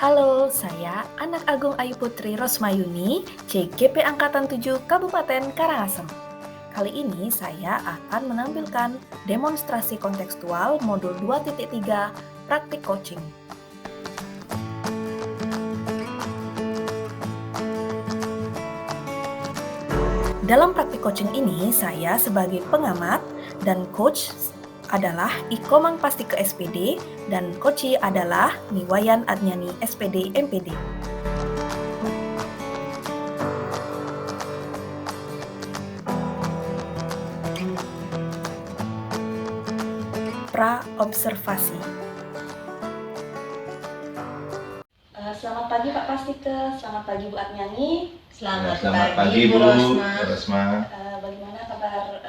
Halo, saya Anak Agung Ayu Putri Rosmayuni, CGP Angkatan 7 Kabupaten Karangasem. Kali ini saya akan menampilkan demonstrasi kontekstual modul 2.3 praktik coaching. Dalam praktik coaching ini, saya sebagai pengamat dan coach adalah Iko Mangpastike SPD dan coachi adalah Niwayan Adnyani SPD MPD. Pra-observasi. Selamat pagi Pak Pastike, selamat pagi Bu Adnyani. Selamat pagi Bu Rosma. Bagaimana kabar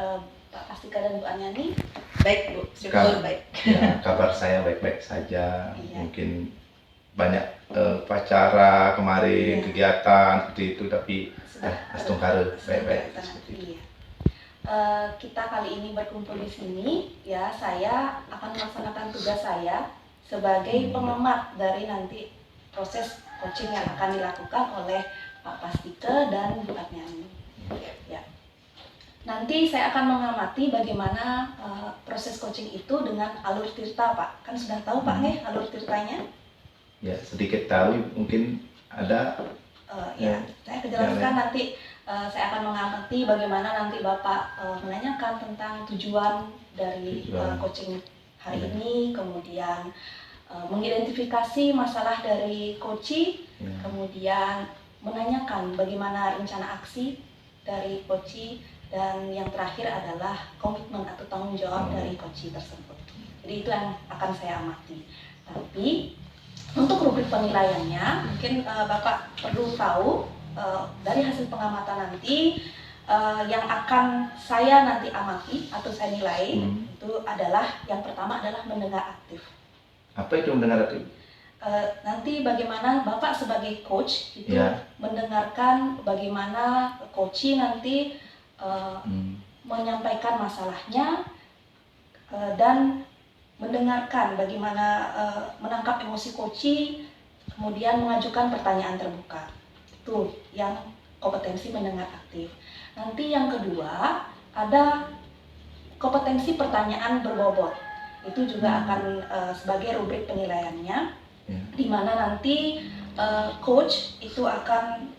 Pak Pastike dan Bu Adnyani? Baik Bu, syukur baik. Ya, kabar saya baik-baik saja. Iya. Mungkin banyak upacara kemarin, kegiatan seperti itu, tapi astungkara baik-baik. Iya. Kita kali ini berkumpul di sini, ya saya akan melaksanakan tugas saya sebagai pengamat dari nanti proses coaching yang akan dilakukan oleh Pak Pastike dan Bu Adnyani. Ya. Nanti saya akan mengamati bagaimana proses coaching itu dengan alur tirta, Pak. Kan sudah tahu Pak nih alur tirtanya? Ya, sedikit tahu mungkin ada. Saya kejelaskan nanti. Saya akan mengamati bagaimana nanti Bapak menanyakan tentang tujuan dari coaching hari ini, kemudian mengidentifikasi masalah dari coaching, kemudian menanyakan bagaimana rencana aksi dari coaching, dan yang terakhir adalah komitmen atau tanggung jawab dari coaching tersebut. Jadi itu yang akan saya amati. Tapi untuk rubrik penilaiannya, mungkin Bapak perlu tahu dari hasil pengamatan nanti yang akan saya nanti amati atau saya nilai itu adalah yang pertama adalah mendengar aktif. Apa itu mendengar aktif? Nanti bagaimana Bapak sebagai coach itu mendengarkan bagaimana coaching nanti menyampaikan masalahnya dan mendengarkan bagaimana menangkap emosi coaching, kemudian mengajukan pertanyaan terbuka. Itu yang kompetensi mendengar aktif. Nanti yang kedua ada kompetensi pertanyaan berbobot. Itu juga akan sebagai rubrik penilaiannya, di mana nanti coach itu akan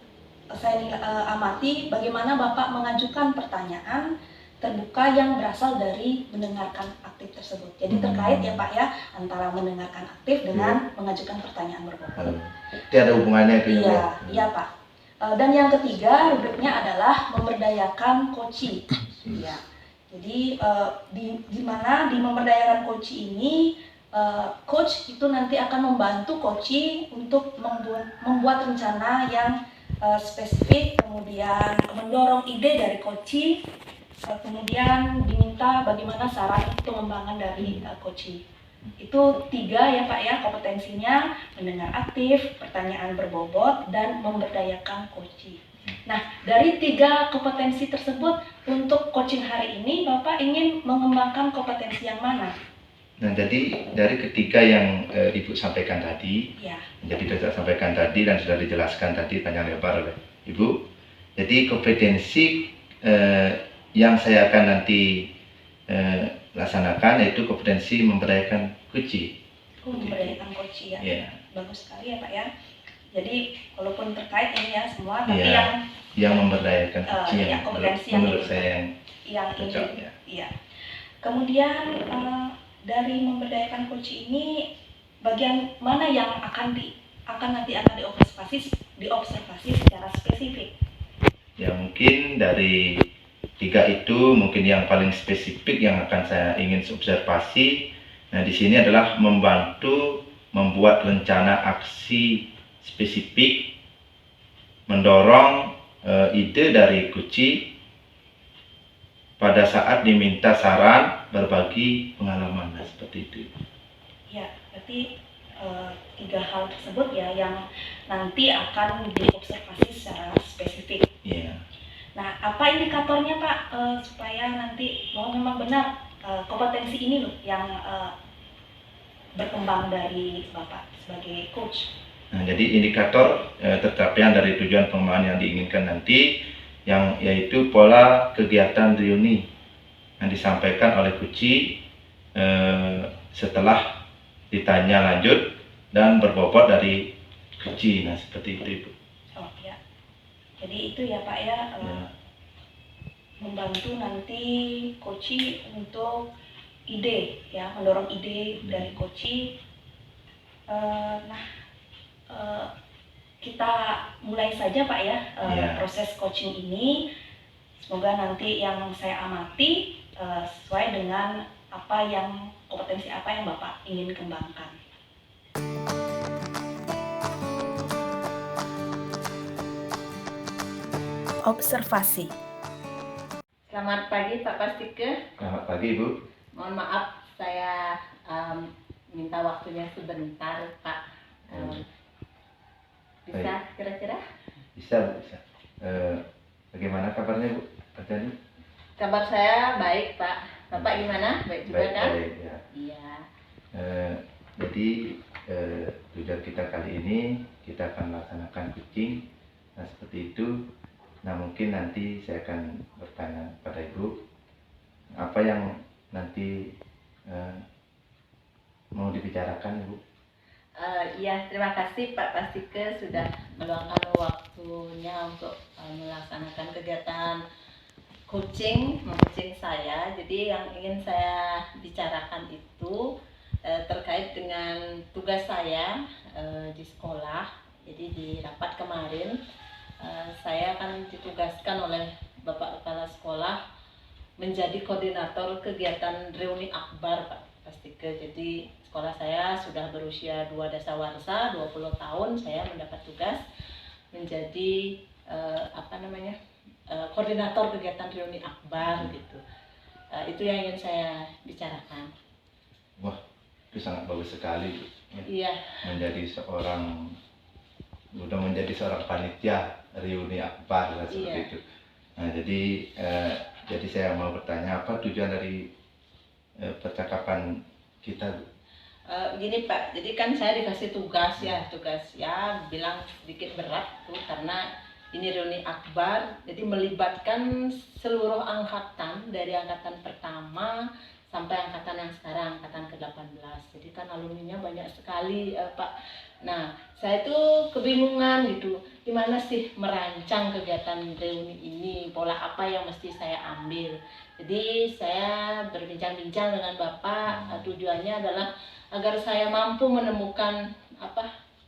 saya amati bagaimana Bapak mengajukan pertanyaan terbuka yang berasal dari mendengarkan aktif tersebut. Jadi terkait ya Pak ya antara mendengarkan aktif dengan mengajukan pertanyaan berbobot. Itu ada hubungannya itu ya? Iya Pak. Dan yang ketiga rubriknya adalah memberdayakan coaching. Ya. Jadi di mana di memberdayakan coaching ini coach itu nanti akan membantu coaching untuk membuat rencana yang spesifik, kemudian mendorong ide dari coaching, kemudian diminta bagaimana saran pengembangan dari coaching. Itu tiga ya Pak ya kompetensinya, mendengar aktif, pertanyaan berbobot, dan memberdayakan coaching. Nah dari tiga kompetensi tersebut untuk coaching hari ini Bapak ingin mengembangkan kompetensi yang mana? Nah jadi dari ketiga yang Ibu sampaikan tadi, jadi sudah sampaikan tadi dan sudah dijelaskan tadi panjang lebar oleh Ibu. Jadi kompetensi yang saya akan nanti laksanakan yaitu kompetensi memberdayakan coaching. Memberdayakan coaching ya. Bagus sekali ya Pak ya. Jadi walaupun terkait ini ya semua, tapi yang memberdayakan coaching yang kompetensi menurut saya yang cocok ini. Iya. Kemudian dari memberdayakan coaching ini bagian mana yang akan nanti diobservasi secara spesifik? Ya mungkin dari tiga itu mungkin yang paling spesifik yang akan saya ingin observasi. Nah di sini adalah membantu membuat rencana aksi spesifik, mendorong ide dari coaching pada saat diminta saran berbagi pengalaman, seperti itu. Ya, berarti tiga hal tersebut ya yang nanti akan diobservasi secara spesifik. Nah, apa indikatornya Pak supaya nanti memang benar kompetensi ini loh yang berkembang dari Bapak sebagai coach? Nah, jadi indikator tercapaian dari tujuan pengembangan yang diinginkan nanti yang yaitu pola kegiatan reuni yang disampaikan oleh Kuci setelah ditanya lanjut dan berbobot dari Kuci. Nah, seperti itu Ibu. Oh ya. Jadi itu ya Pak ya, Ya. membantu nanti Koci untuk ide ya, mendorong ide dari Koci. Kita mulai saja Pak ya, Ya. proses coaching ini. Semoga nanti yang saya amati sesuai dengan kompetensi apa yang Bapak ingin kembangkan. Observasi. Selamat pagi Pak Pastike. Selamat pagi Ibu. Mohon maaf saya minta waktunya sebentar Pak. Bisa kira-kira? Bisa Bu, bisa. Bagaimana kabarnya Bu? Terjadi? Kabar saya baik Pak. Bapak gimana? Baik juga kan? Baik ya. Iya. Jadi tujuan kita kali ini kita akan melaksanakan coaching. Nah seperti itu. Nah mungkin nanti saya akan bertanya pada Ibu apa yang nanti mau dibicarakan Ibu. Iya, terima kasih Pak Pastike sudah meluangkan waktunya untuk melaksanakan kegiatan coaching saya. Jadi yang ingin saya bicarakan itu terkait dengan tugas saya di sekolah. Jadi di rapat kemarin saya akan ditugaskan oleh Bapak Kepala Sekolah menjadi koordinator kegiatan reuni akbar Pak Pastike. Jadi sekolah saya sudah berusia 2 dasawarsa, 20 tahun saya mendapat tugas menjadi koordinator kegiatan reuni akbar gitu. Itu yang ingin saya bicarakan. Wah, itu sangat bagus sekali Bu. Iya. Udah menjadi seorang panitia reuni akbar seperti Iya. itu. Nah, jadi saya mau bertanya apa tujuan dari percakapan kita Bu? Gini Pak, jadi kan saya dikasih tugas ya bilang sedikit berat tuh karena ini reuni akbar, jadi melibatkan seluruh angkatan dari angkatan pertama sampai angkatan yang sekarang, angkatan ke-18. Jadi kan alumninya banyak sekali Pak. Nah, saya tuh kebingungan gitu, gimana sih merancang kegiatan reuni ini, pola apa yang mesti saya ambil. Jadi saya berbincang-bincang dengan Bapak, tujuannya adalah agar saya mampu menemukan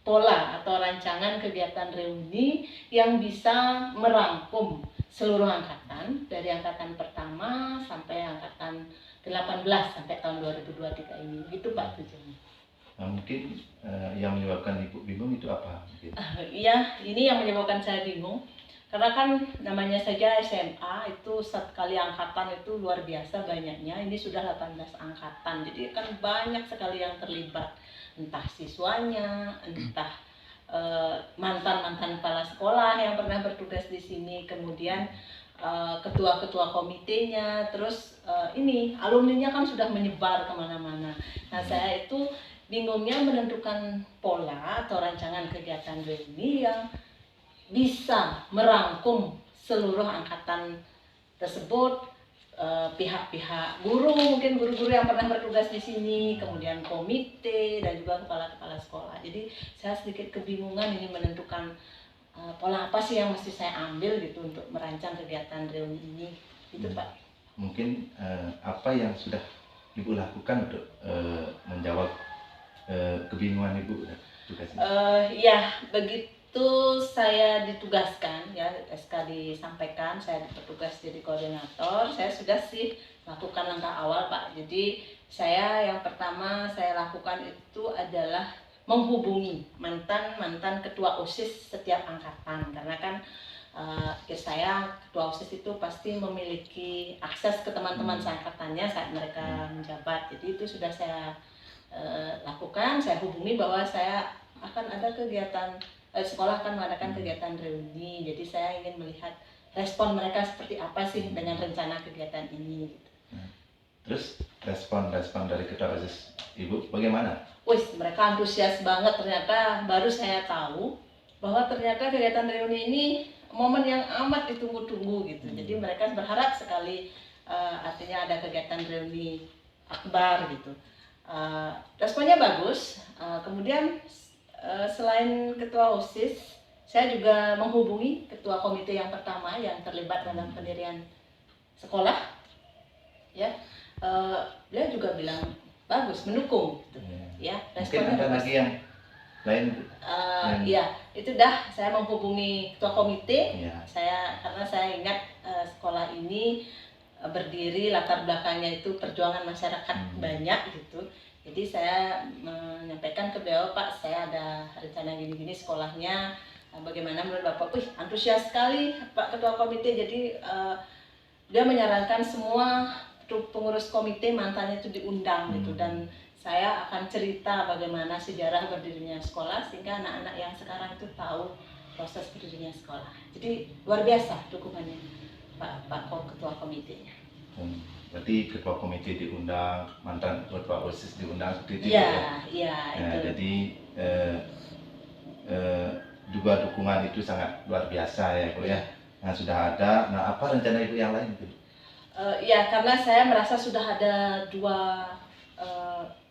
pola atau rancangan kegiatan reuni yang bisa merangkum seluruh angkatan dari angkatan pertama sampai angkatan ke-18 sampai tahun 2023 ini. Gitu Pak tujuannya. Nah, mungkin yang menyebabkan Ibu bingung itu apa? Iya, ini yang menyebabkan saya bingung. Karena kan namanya saja SMA itu sekali angkatan itu luar biasa banyaknya. Ini sudah 18 angkatan. Jadi kan banyak sekali yang terlibat. Entah siswanya, entah mantan-mantan kepala sekolah yang pernah bertugas di sini, kemudian ketua-ketua komitenya, terus ini alumninya kan sudah menyebar kemana-mana. Nah saya itu bingungnya menentukan pola atau rancangan kegiatan reuni yang bisa merangkum seluruh angkatan tersebut, pihak-pihak guru, mungkin guru-guru yang pernah bertugas di sini, kemudian komite dan juga kepala-kepala sekolah. Jadi saya sedikit kebingungan ini menentukan pola apa sih yang mesti saya ambil gitu untuk merancang kegiatan reuni ini, gitu Pak. Mungkin apa yang sudah Ibu lakukan untuk menjawab kebingungan Ibu tugasnya? Ya begitu saya ditugaskan ya, SK disampaikan saya bertugas jadi koordinator, saya sudah sih lakukan langkah awal Pak. Jadi saya yang pertama saya lakukan itu adalah menghubungi mantan ketua OSIS setiap angkatan, karena kan saya ketua OSIS itu pasti memiliki akses ke teman-teman seangkatannya saat mereka menjabat. Jadi itu sudah saya lakukan, saya hubungi bahwa saya akan ada kegiatan, sekolah akan mengadakan kegiatan reuni. Jadi saya ingin melihat respon mereka seperti apa sih dengan rencana kegiatan ini gitu. Terus respon dari ketua OSIS Ibu bagaimana? Wih, mereka antusias banget, ternyata baru saya tahu bahwa ternyata kegiatan reuni ini momen yang amat ditunggu-tunggu gitu. Jadi mereka berharap sekali artinya ada kegiatan reuni akbar gitu. Responnya bagus. Kemudian selain ketua OSIS, saya juga menghubungi ketua komite yang pertama yang terlibat dalam pendirian sekolah. Ya, beliau juga bilang bagus, mendukung gitu. Ya, Mungkin responnya ada bagus. lagi yang lain Bu? Iya, itu dah saya menghubungi ketua komite. Ya. Karena saya ingat sekolah ini berdiri latar belakangnya itu perjuangan masyarakat banyak gitu. Jadi saya menyampaikan ke beliau, Pak, saya ada rencana gini-gini sekolahnya. Bagaimana menurut Bapak? Wih, antusias sekali Pak Ketua Komite. Jadi dia menyarankan semua pengurus komite mantannya itu diundang gitu, dan saya akan cerita bagaimana sejarah berdirinya sekolah sehingga anak-anak yang sekarang itu tahu proses berdirinya sekolah. Jadi luar biasa dukungannya Pak Ketua Komitenya. Berarti ketua komite diundang, mantan ketua OSIS diundang seperti itu Iya, itu. Jadi juga dukungan itu sangat luar biasa ya Bu ya. Nah sudah ada. Nah apa rencana Ibu yang lain Bu? Ya, karena saya merasa sudah ada dua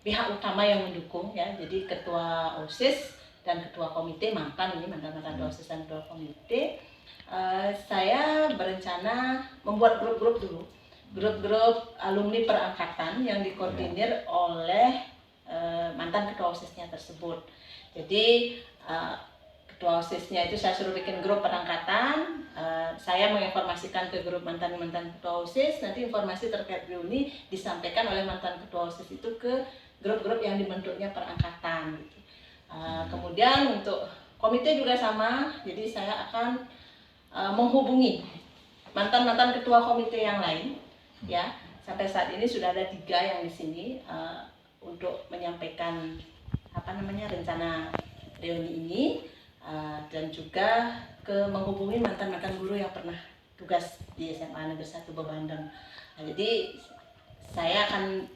pihak utama yang mendukung ya. Jadi ketua OSIS dan ketua komite mantan ketua OSIS dan ketua komite. Saya berencana membuat grup-grup dulu. Grup-grup alumni perangkatan yang dikoordinir oleh mantan ketua OSISnya tersebut. Jadi ketua OSISnya itu saya suruh bikin grup perangkatan, saya menginformasikan ke grup mantan-mantan ketua OSIS, nanti informasi terkait reuni disampaikan oleh mantan ketua OSIS itu ke grup-grup yang dibentuknya perangkatan gitu. Kemudian untuk komite juga sama, jadi saya akan menghubungi mantan-mantan ketua komite yang lain ya. Sampai saat ini sudah ada 3 yang di sini untuk menyampaikan rencana reuni ini. Dan juga menghubungi mantan-mantan guru yang pernah tugas di SMA Negeri 1 Bebandem. Jadi saya akan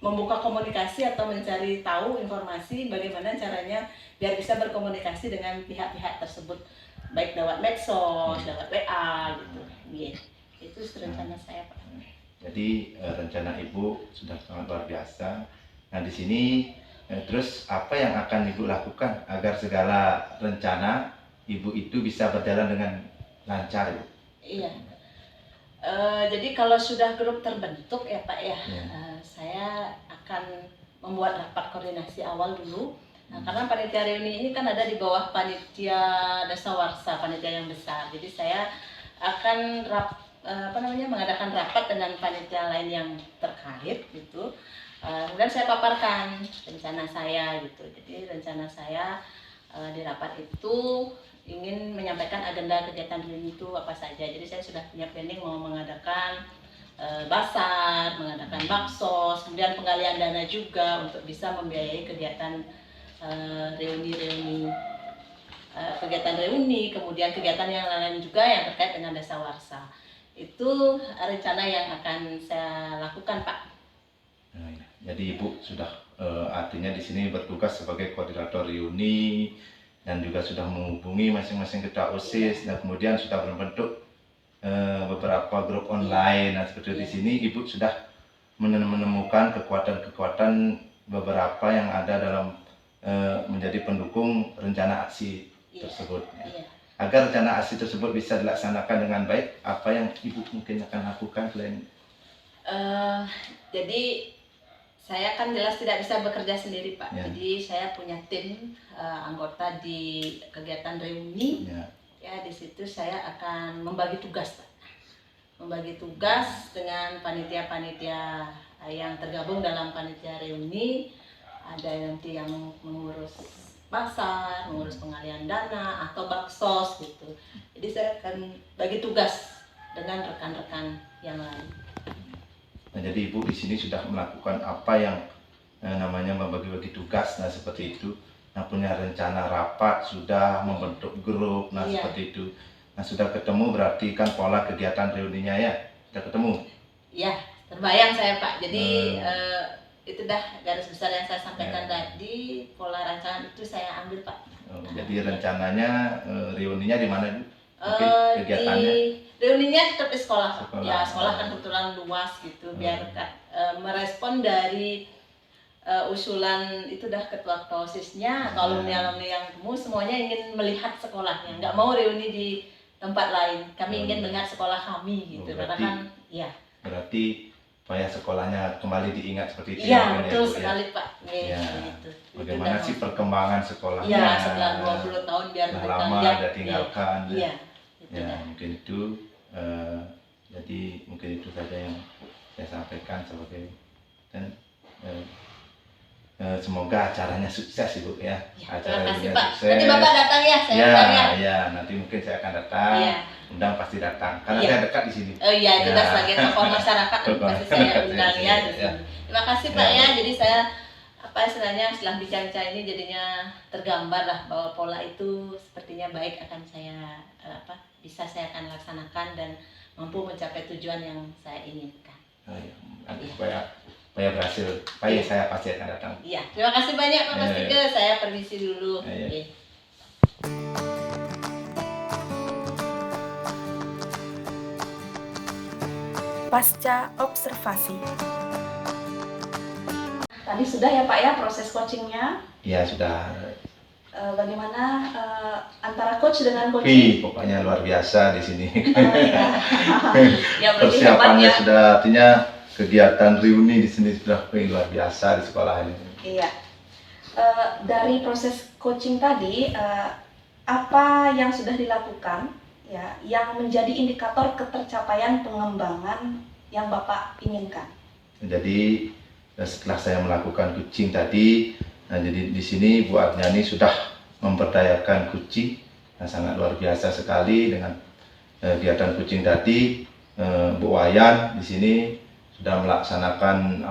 membuka komunikasi atau mencari tahu informasi bagaimana caranya biar bisa berkomunikasi dengan pihak-pihak tersebut, baik lewat medsos, lewat WA gitu. Itu rencana saya, Pak. Jadi rencana Ibu sudah sangat luar biasa. Nah di sini terus apa yang akan Ibu lakukan agar segala rencana Ibu itu bisa berjalan dengan lancar Ibu? Iya. Jadi kalau sudah grup terbentuk ya Pak ya, saya akan membuat rapat koordinasi awal dulu. Karena panitia reuni ini kan ada di bawah panitia dasawarsa, panitia yang besar. Jadi saya akan mengadakan rapat dengan panitia lain yang terkait gitu. Kemudian saya paparkan rencana saya gitu. Jadi rencana saya di rapat itu ingin menyampaikan agenda kegiatan reuni itu apa saja. Jadi saya sudah punya planning mau mengadakan basar, mengadakan baksos, kemudian penggalian dana juga untuk bisa membiayai kegiatan kegiatan reuni, kemudian kegiatan yang lain juga yang terkait dengan dasawarsa. Itu rencana yang akan saya lakukan, Pak. Jadi Ibu sudah artinya di sini bertugas sebagai koordinator reuni dan juga sudah menghubungi masing-masing ketua OSIS dan kemudian sudah membentuk beberapa grup online. Nah seperti di sini Ibu sudah menemukan kekuatan-kekuatan beberapa yang ada dalam menjadi pendukung rencana aksi tersebut. Agar rencana aksi tersebut bisa dilaksanakan dengan baik, apa yang Ibu mungkin akan lakukan selain? Jadi saya kan jelas tidak bisa bekerja sendiri Pak. Jadi saya punya tim anggota di kegiatan reuni. Ya di situ saya akan membagi tugas Pak. Membagi tugas dengan panitia-panitia yang tergabung dalam panitia reuni. Ada nanti yang mengurus pasar, mengurus pengalian dana atau baksos gitu. Jadi saya akan bagi tugas dengan rekan-rekan yang lain. Nah, jadi Ibu di sini sudah melakukan apa yang namanya membagi-bagi tugas, nah seperti itu. Nah punya rencana rapat, sudah membentuk grup, nah seperti itu. Nah sudah ketemu berarti kan pola kegiatan reuninya ya, sudah ketemu? Iya, Kebayang saya Pak. Jadi itu dah garis besar yang saya sampaikan tadi, pola rancangan itu saya ambil Pak. Jadi rencananya reuninya di mana Bu? Mungkin kegiatannya? Reuninya tetap di sekolah Pak. Ya sekolah kan kebetulan luas gitu, biar merespon dari usulan itu dah ketua OSIS-nya atau alumni-alumni yang temu semuanya ingin melihat sekolahnya, nggak mau reuni di tempat lain. Kami ingin melihat sekolah kami gitu, karena kan ya. Berarti supaya sekolahnya kembali diingat seperti itu. Iya betul sekali Pak. Ya. Bagaimana sih perkembangan sekolahnya? Iya setelah 20 tahun biar mereka lama lihat. ada tinggalkan. Iya. Ya mungkin itu. Jadi mungkin itu saja yang saya sampaikan sebagai dan semoga acaranya sukses Ibu ya. Terima kasih Pak. Nanti Bapak datang ya, saya undang ya. Ya, nanti mungkin saya akan datang. Undang pasti datang karena saya dekat di sini. Oh iya, itu dah sebagai tokoh masyarakat pasti saya undang ya di sini. Terima kasih Pak ya. Jadi saya istilahnya setelah bicara ini jadinya tergambar lah bahwa pola itu sepertinya baik akan saya bisa saya akan laksanakan dan mampu mencapai tujuan yang saya inginkan. Nanti supaya berhasil, saya pasti akan datang. Iya, terima kasih banyak Pak Mas Tiga. Saya permisi dulu. Pasca observasi. Tadi sudah ya Pak ya proses coachingnya? Iya sudah. Bagaimana antara coach dengan coaching? Pokoknya luar biasa di sini. Ya, persiapannya ya. Sudah artinya kegiatan reuni di sini sudah luar biasa di sekolah ini. Iya. Dari proses coaching tadi, apa yang sudah dilakukan ya yang menjadi indikator ketercapaian pengembangan yang Bapak inginkan? Jadi setelah saya melakukan coaching tadi, jadi di sini Bu Arnyani sudah memberdayakan coaching sangat luar biasa sekali dengan kegiatan coaching tadi. Bu Wayan di sini sudah melaksanakan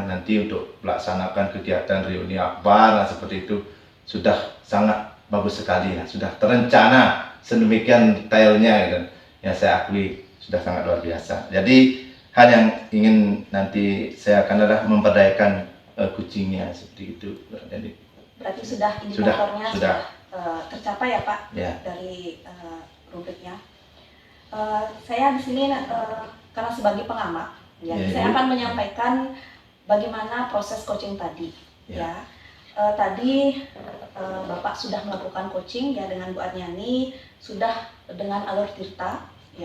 nanti untuk melaksanakan kegiatan reuni akbar seperti itu sudah sangat bagus sekali sudah terencana sedemikian detailnya gitu. Ya saya akui sudah sangat luar biasa. Jadi hal yang ingin nanti saya akan adalah memberdayakan coachingnya seperti itu. Jadi berarti sudah indikatornya sudah tercapai ya Pak dari rubriknya. Saya di sini karena sebagai pengamat saya akan menyampaikan bagaimana proses coaching tadi tadi Bapak sudah melakukan coaching dengan Bu Arnyani, sudah dengan Alur Tirta di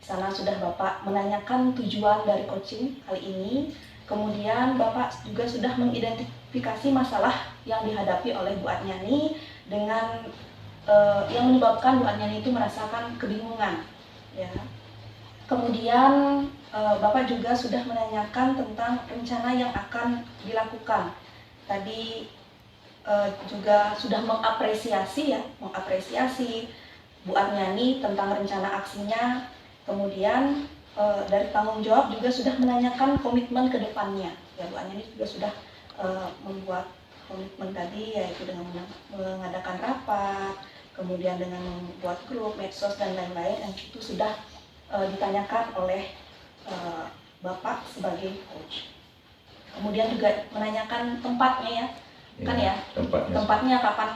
sana sudah Bapak menanyakan tujuan dari coaching kali ini. Kemudian Bapak juga sudah mengidentifikasi masalah yang dihadapi oleh Bu Arnyani dengan yang menyebabkan Bu Arnyani itu merasakan kebingungan Kemudian Bapak juga sudah menanyakan tentang rencana yang akan dilakukan. Tadi juga sudah mengapresiasi Bu Arnyani tentang rencana aksinya. Kemudian dari tanggung jawab juga sudah menanyakan komitmen ke depannya. Bu Arnyani juga sudah membuat komitmen tadi yaitu dengan mengadakan rapat, kemudian dengan membuat grup, medsos dan lain-lain yang itu sudah ditanyakan oleh Bapak sebagai coach. Kemudian juga menanyakan tempatnya tempatnya kapan,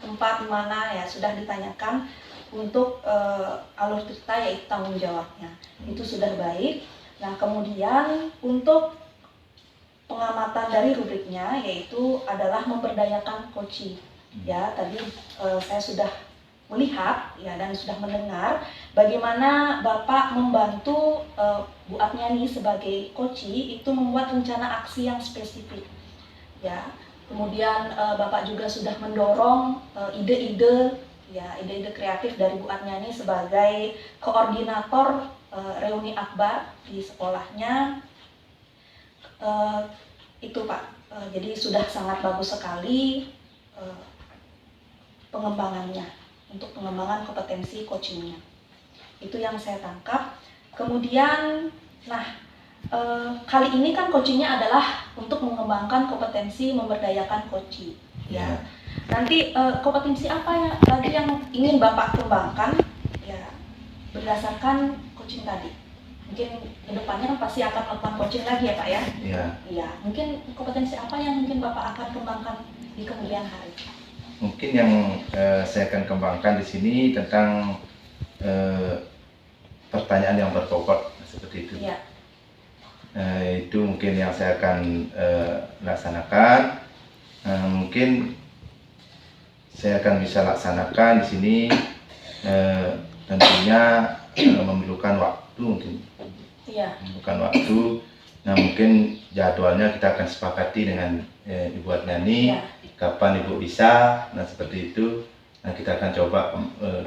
tempat di mana sudah ditanyakan untuk Alur Tirta yaitu tanggung jawabnya. Itu sudah baik. Nah, kemudian untuk pengamatan dari rubriknya yaitu adalah memberdayakan coaching. Tadi saya sudah melihat dan sudah mendengar bagaimana Bapak membantu Bu Arnyani sebagai coachee itu membuat rencana aksi yang spesifik. Kemudian Bapak juga sudah mendorong ide-ide kreatif dari Bu Arnyani sebagai koordinator reuni akbar di sekolahnya. Itu Pak. Jadi sudah sangat bagus sekali pengembangannya. Untuk pengembangan kompetensi coachingnya. Itu yang saya tangkap. Kemudian, kali ini kan coachingnya adalah untuk mengembangkan kompetensi memberdayakan coaching. Nanti kompetensi apa lagi yang ingin Bapak kembangkan berdasarkan coaching tadi. mungkin kedepannya kan pasti akan melakukan coaching lagi ya Pak ya? Ya, Iya, mungkin kompetensi apa yang mungkin Bapak akan kembangkan di kemudian hari? mungkin yang saya akan kembangkan di sini tentang pertanyaan yang berbobot seperti itu. Iya, Itu mungkin yang saya akan laksanakan. Mungkin saya akan bisa laksanakan di sini, tentunya memerlukan waktu mungkin. iya, Bukan waktu. Nah, mungkin jadwalnya kita akan sepakati dengan Ibu Adnani, iya. kapan Ibu bisa, nah seperti itu. Nah, kita akan coba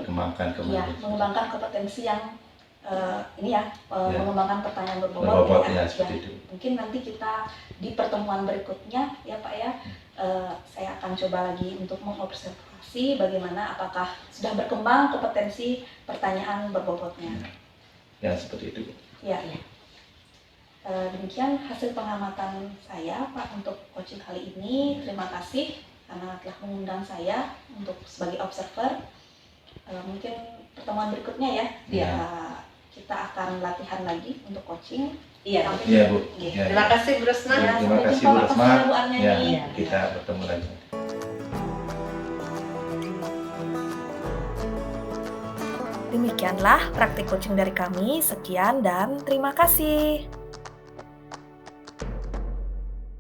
kembangkan Iya, kembali. mengembangkan kompetensi yang ini ya, Ya. mengembangkan pertanyaan berbobot Berbobot, ya. ya, seperti itu. Mungkin nanti kita di pertemuan berikutnya ya Pak ya, saya akan coba lagi untuk mengobservasi bagaimana apakah sudah berkembang kompetensi pertanyaan berbobotnya. Ya, seperti itu. Ya. Demikian hasil pengamatan saya Pak untuk coaching kali ini. Terima kasih karena telah mengundang saya untuk sebagai observer. Mungkin pertemuan berikutnya ya, Ya. kita akan latihan lagi untuk coaching. Iya. Sampai Iya, Bu. Oke. Ya. Terima kasih Bu Resma. Ya, Terima sampai kasih, jumpa, Bu Pak Resma. Fasya, Bu Arnyani. Ya, Iya. kita bertemu lagi. Demikianlah praktik coaching dari kami. Sekian dan terima kasih.